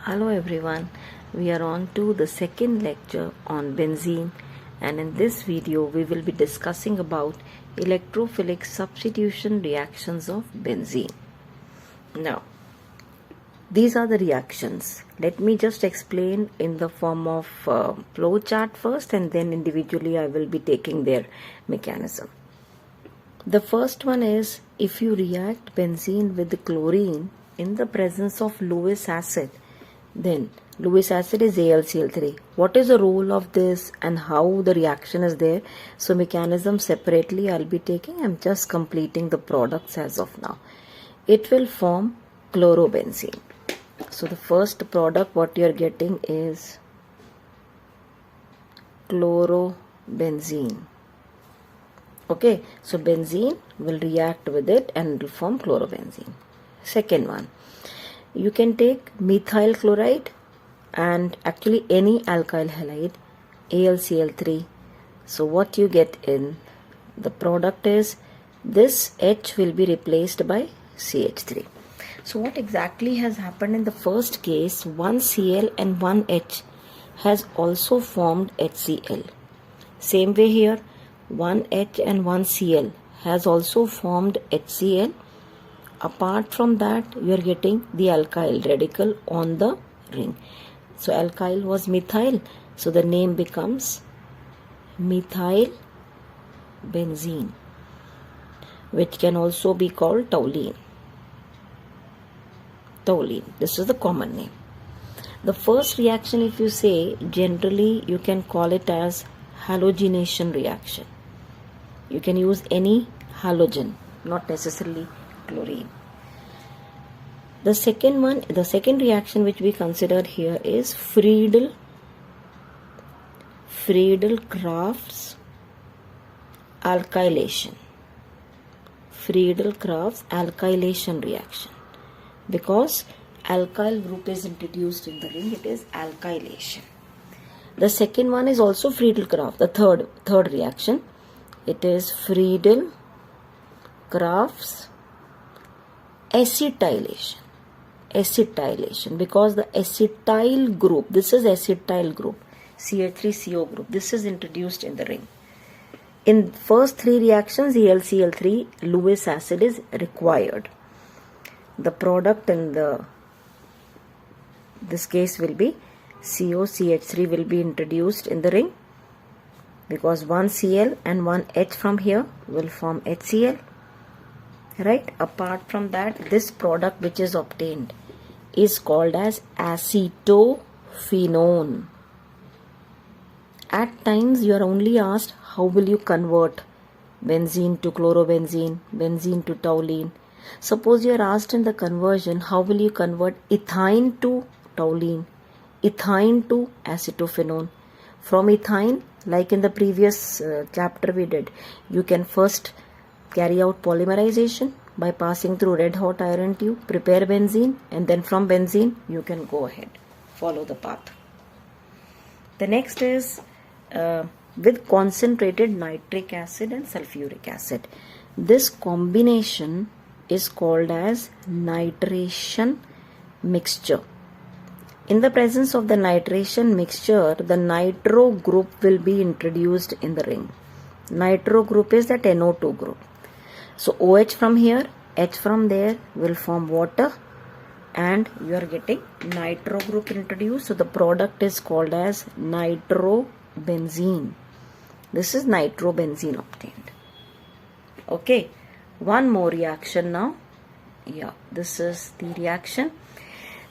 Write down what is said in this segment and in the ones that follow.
Hello everyone, we are on to the second lecture on benzene, and in this video we will be discussing about electrophilic substitution reactions of benzene. Now, these are the reactions. Let me just explain in the form of flow chart first, and then individually I will be taking their mechanism. The first one is, if you react benzene with chlorine in the presence of Lewis acid, then Lewis acid is AlCl3. What is the role of this and how the reaction is there? So mechanism separately I'll be taking. I'm just completing the products as of now. It will form chlorobenzene. So the first product what you're getting is chlorobenzene. Okay, so benzene will react with it and will form chlorobenzene. Second one, you can take methyl chloride and actually any alkyl halide, AlCl3. So what you get in the product is this H will be replaced by CH3. So what exactly has happened in the first case, one Cl and one H has also formed HCl. Same way here, one H and one Cl has also formed HCl. Apart from that, you are getting the alkyl radical on the ring. So alkyl was methyl, so the name becomes methyl benzene, which can also be called toluene. This is the common name. The first reaction, if you say, generally you can call it as halogenation reaction. You can use any halogen, not necessarily chlorine. The second reaction which we considered here is Friedel-Crafts alkylation. Friedel-Crafts alkylation reaction. Because alkyl group is introduced in the ring, it is alkylation. The second one is also Friedel-Crafts, the third reaction. It is Friedel-Crafts acetylation, because the acetyl group, this is acetyl group, CH3CO group, this is introduced in the ring. In first three reactions, AlCl3, Lewis acid is required. The product in this case will be COCH3 will be introduced in the ring, because one Cl and one H from here will form HCl. Right? Apart from that, this product which is obtained is called as acetophenone. At times you are only asked, how will you convert benzene to chlorobenzene, benzene to toluene. Suppose you are asked in the conversion, how will you convert ethyne to toluene, ethyne to acetophenone. From ethyne, like in the previous chapter we did, you can first carry out polymerization by passing through red hot iron tube, prepare benzene, and then from benzene you can go ahead, follow the path. The next is with concentrated nitric acid and sulfuric acid. This combination is called as nitration mixture. In the presence of the nitration mixture, the nitro group will be introduced in the ring. Nitro group is that NO2 group. So OH from here, H from there will form water, and you are getting nitro group introduced. So the product is called as nitrobenzene. This is nitrobenzene obtained. Okay, one more reaction now. Yeah, this is the reaction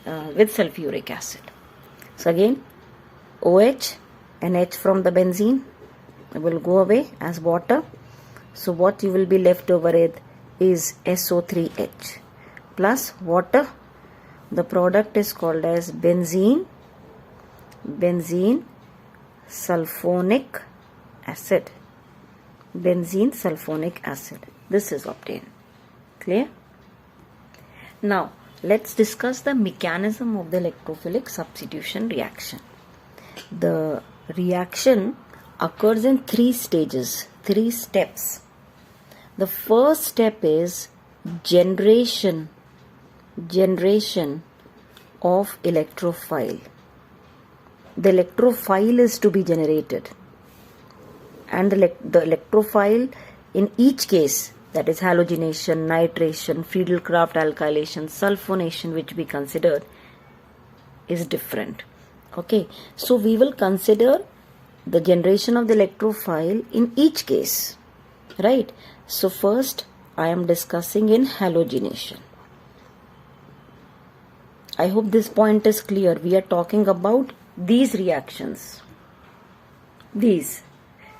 with sulfuric acid. So again, OH and H from the benzene will go away as water. So what you will be left over with is SO3H plus water. The product is called as benzene sulfonic acid. Benzene sulfonic acid. This is obtained. Clear? Now let's discuss the mechanism of the electrophilic substitution reaction. The reaction occurs in three stages, three steps. The first step is generation of electrophile. The electrophile is to be generated, and the electrophile in each case, that is halogenation, nitration, Friedel-Crafts alkylation, sulfonation, which we considered, is different. Okay, so we will consider the generation of the electrophile in each case, right? So first I am discussing in halogenation. I hope this point is clear. We are talking about these reactions, these,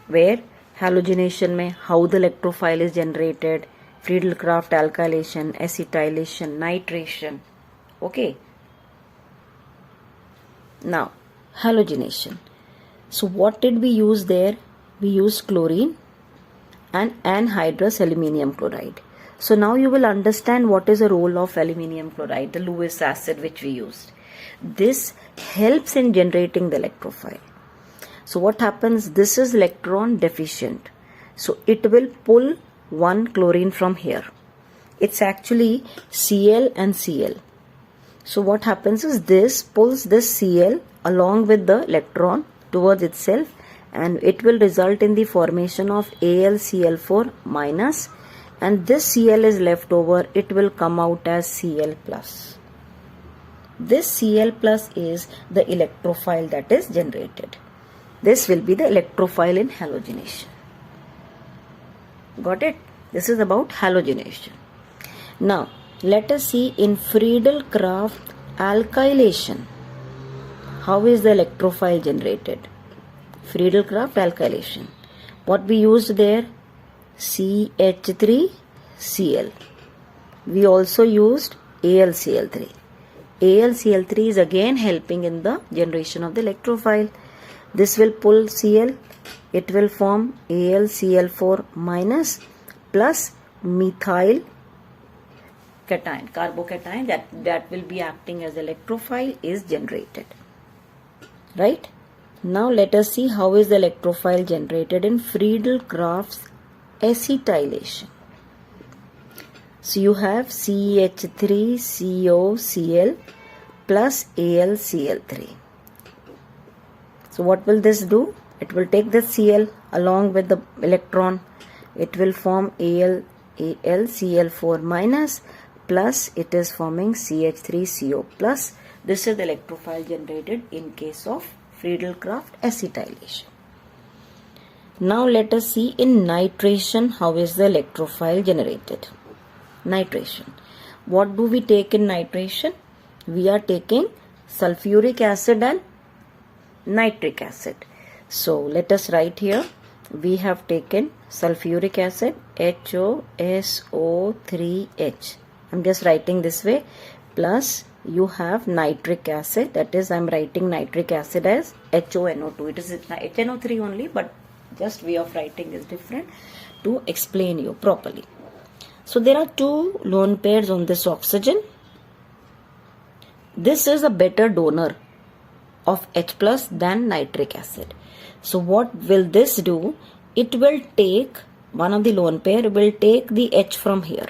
where halogenation में how the electrophile is generated, Friedel-Crafts alkylation, acetylation, nitration. Okay. Now, halogenation. So what did we use there? We used chlorine and anhydrous aluminium chloride. So now you will understand what is the role of aluminium chloride, the Lewis acid which we used. This helps in generating the electrophile. So what happens? This is electron deficient. So it will pull one chlorine from here. It's actually Cl and Cl. So what happens is this pulls this Cl along with the electron towards itself, and it will result in the formation of AlCl4 minus, and this Cl is left over. It will come out as Cl plus. This Cl plus is the electrophile that is generated. This will be the electrophile in halogenation. Got it? This is about halogenation. Now, let us see in Friedel-Crafts alkylation. How is the electrophile generated? Friedel-Crafts alkylation. What we used there? CH3Cl. We also used AlCl3. AlCl3 is again helping in the generation of the electrophile. This will pull Cl, it will form AlCl4 minus plus methyl cation, carbocation, that will be acting as electrophile is generated. Right? Now let us see how is the electrophile generated in Friedel-Crafts acetylation. So you have CH3COCl plus AlCl3. So what will this do? It will take the Cl along with the electron. It will form AlCl4 minus plus it is forming CH3CO plus. This is the electrophile generated in case of Friedel-Crafts acetylation. Now let us see in nitration how is the electrophile generated. Nitration. What do we take in nitration? We are taking sulfuric acid and nitric acid. So let us write here. We have taken sulfuric acid HOSO3H. I'm just writing this way. Plus you have nitric acid, that is I am writing nitric acid as HONO2. It is HNO3 only, but just way of writing is different to explain you properly. So there are two lone pairs on this oxygen. This is a better donor of H plus than nitric acid. So what will this do? It will take, one of the lone pair will take the H from here.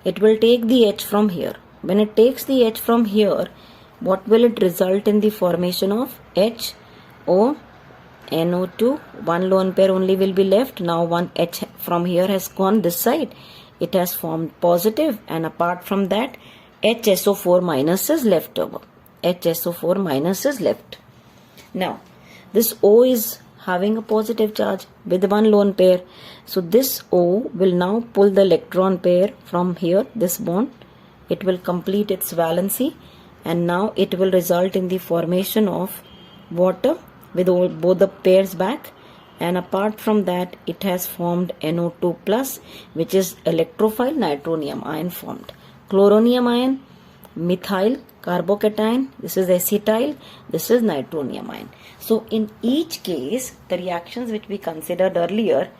It will take the H from here. When it takes the H from here, what will it result in the formation of HONO2? One lone pair only will be left. Now one H from here has gone this side. It has formed positive, and apart from that HSO4 minus is left over. HSO4 minus is left. Now this O is having a positive charge with one lone pair. So this O will now pull the electron pair from here, this bond. It will complete its valency, and now it will result in the formation of water with both the pairs back, and apart from that it has formed NO2 plus, which is electrophile nitronium ion formed. Chloronium ion, methyl carbocation, this is acetyl, this is nitronium ion. So in each case, the reactions which we considered earlier,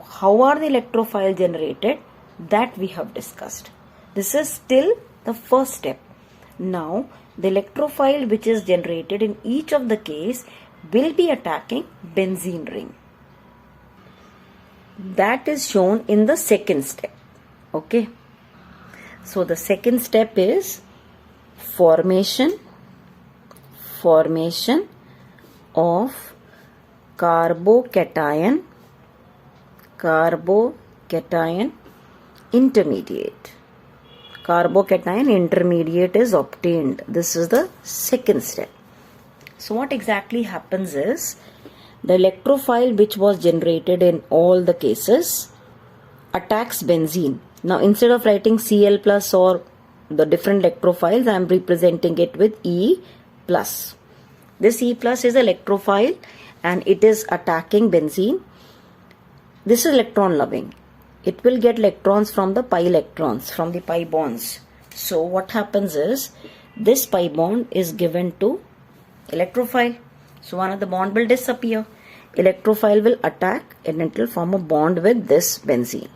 how are the electrophile generated, that we have discussed. This is still the first step. Now the electrophile which is generated in each of the case will be attacking benzene ring. That is shown in the second step. Okay. So the second step is formation of carbocation intermediate. Carbocation intermediate is obtained. This is the second step. So what exactly happens is, the electrophile which was generated in all the cases attacks benzene. Now instead of writing Cl plus or the different electrophiles, I am representing it with E plus. This E plus is electrophile and it is attacking benzene. This is electron loving. It will get electrons from the pi electrons, from the pi bonds. So what happens is, this pi bond is given to electrophile. So one of the bond will disappear. Electrophile will attack and it will form a bond with this benzene.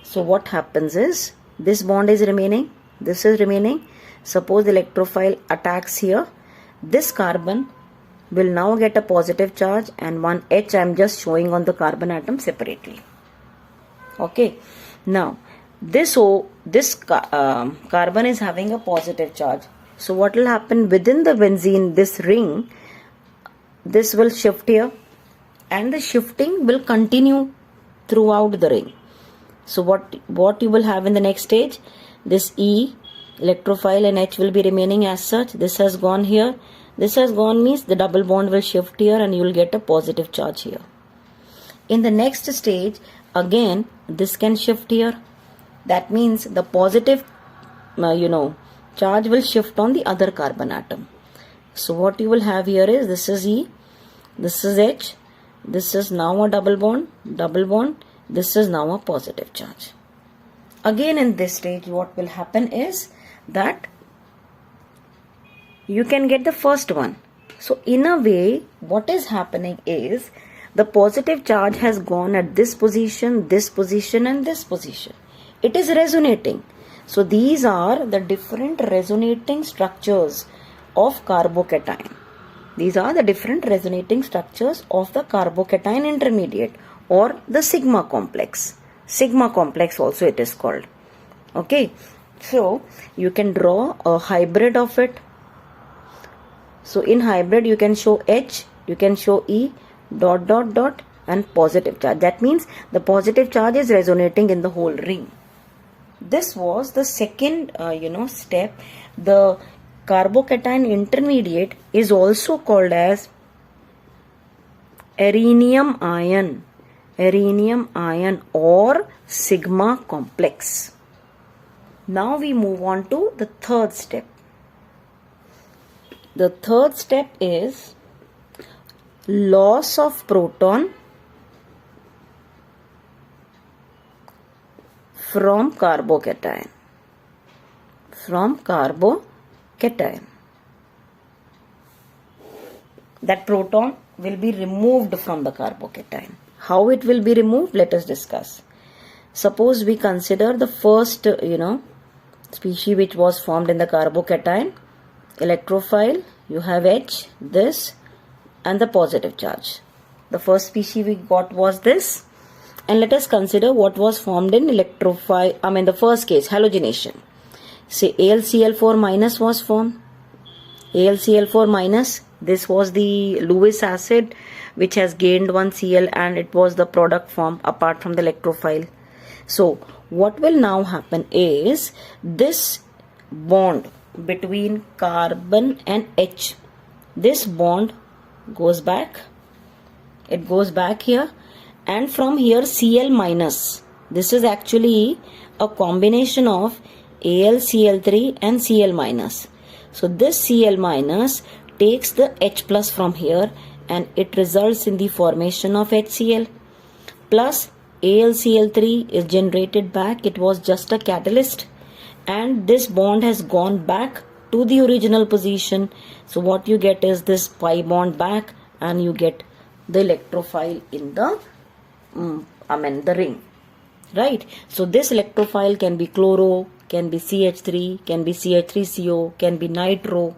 So what happens is, this bond is remaining, this is remaining. Suppose electrophile attacks here. This carbon will now get a positive charge and one H I am just showing on the carbon atom separately. Okay. Now this carbon is having a positive charge. So what will happen within the benzene, this ring, this will shift here and the shifting will continue throughout the ring. So what you will have in the next stage, this E, electrophile and H will be remaining as such. This has gone here. This has gone means the double bond will shift here and you will get a positive charge here. In the next stage, again, this can shift here. That means the positive, charge will shift on the other carbon atom. So what you will have here is, this is E, this is H, this is now a double bond, this is now a positive charge. Again in this stage, what will happen is that you can get the first one. So in a way, what is happening is, the positive charge has gone at this position and this position. It is resonating. So these are the different resonating structures of carbocation. These are the different resonating structures of the carbocation intermediate or the sigma complex. Sigma complex also it is called. Okay. So you can draw a hybrid of it. So in hybrid you can show H, you can show E, ... and positive charge. That means the positive charge is resonating in the whole ring. This was the second step. The carbocation intermediate is also called as rhenium ion or sigma complex. Now we move on to the third step. The third step is loss of proton from carbocation. That proton will be removed from the carbocation. How it will be removed? Let us discuss. Suppose we consider the first, species which was formed in the carbocation. Electrophile, you have H, this, and the positive charge. The first species we got was this. And let us consider what was formed in electrophile, the first case, halogenation. Say AlCl4 minus was formed. AlCl4 minus, this was the Lewis acid which has gained one Cl and it was the product formed apart from the electrophile. So what will now happen is, this bond between carbon and H, this bond goes back. It goes back here. And from here Cl minus, this is actually a combination of AlCl3 and Cl minus. So this Cl minus takes the H plus from here and it results in the formation of HCl. Plus AlCl3 is generated back. It was just a catalyst and this bond has gone back to the original position. So what you get is this pi bond back and you get the electrophile in the the ring, right? So this electrophile can be chloro, can be CH3, can be CH3CO, can be nitro.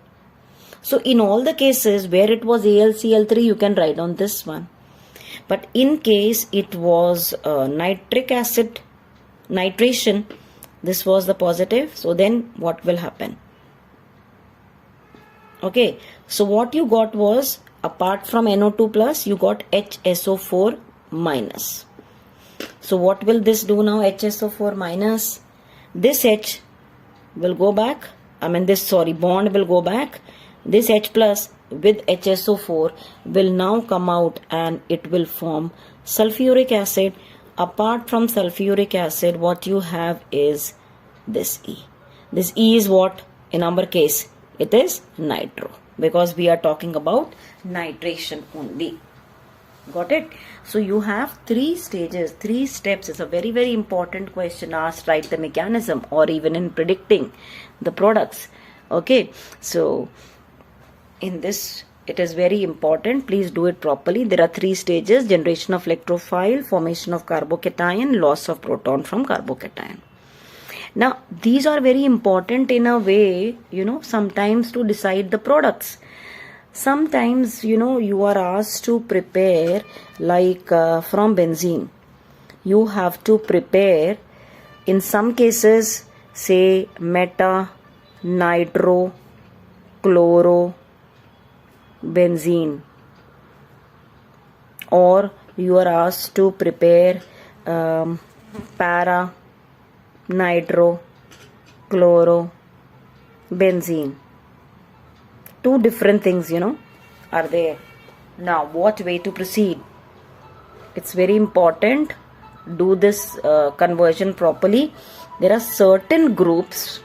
So in all the cases where it was AlCl3, you can write on this one. But in case it was nitric acid nitration, This was the positive. So then what will happen? Okay, so what you got was, apart from NO2 plus, you got HSO4 minus. So what will this do now? HSO4 minus, this H will go back, bond will go back. This H plus with HSO4 will now come out and it will form sulfuric acid. Apart from sulfuric acid, what you have is this E. This E is what? In our case, it is nitro, because we are talking about nitration only. Got it? So you have 3 stages, 3 steps. It's a very, very important question asked, write the mechanism, or even in predicting the products. Okay, so in this, it is very important. Please do it properly. There are 3 stages: generation of electrophile, formation of carbocation, loss of proton from carbocation. Now, these are very important in a way, sometimes to decide the products. Sometimes, you are asked to prepare, like from benzene. You have to prepare, in some cases, say meta, nitro, chloro, benzene. Or you are asked to prepare para, nitro, chloro, benzene. 2 different things, are there. Now, what way to proceed? It's very important. Do this conversion properly. There are certain groups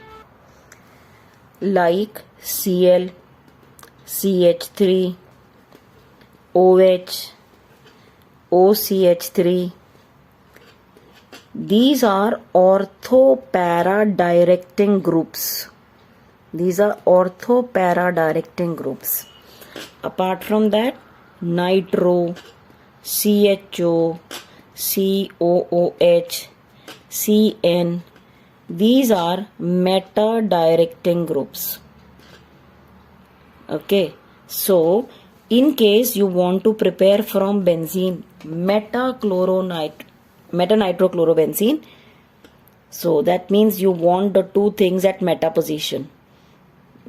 like Cl, CH3, OH, OCH3. These are ortho-para directing groups. These are ortho-para directing groups. Apart from that, nitro, CHO, COOH, CN. These are meta-directing groups. Okay, so in case you want to prepare from benzene meta-nitrochlorobenzene, so that means you want the 2 things at meta position.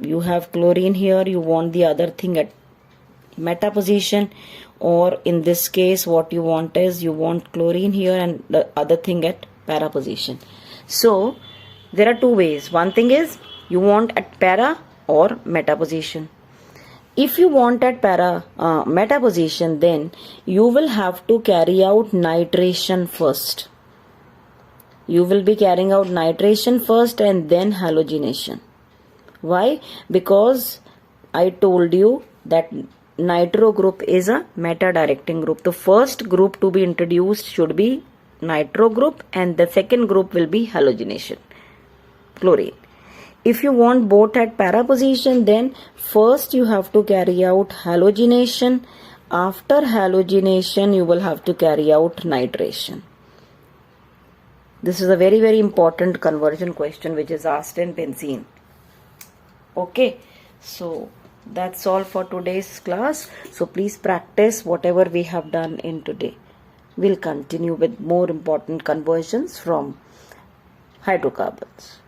You have chlorine here, you want the other thing at meta position, or in this case what you want is, you want chlorine here and the other thing at para position. So there are 2 ways. One thing is you want at para or meta position. If you want at meta position, then you will have to carry out nitration first. You will be carrying out nitration first and then halogenation. Why? Because I told you that nitro group is a meta-directing group. The first group to be introduced should be nitro group, and the second group will be halogenation, chlorine. If you want both at para position, then first you have to carry out halogenation. After halogenation, you will have to carry out nitration. This is a very, very important conversion question which is asked in benzene. Okay, so that's all for today's class. So please practice whatever we have done in today. We'll continue with more important conversions from hydrocarbons.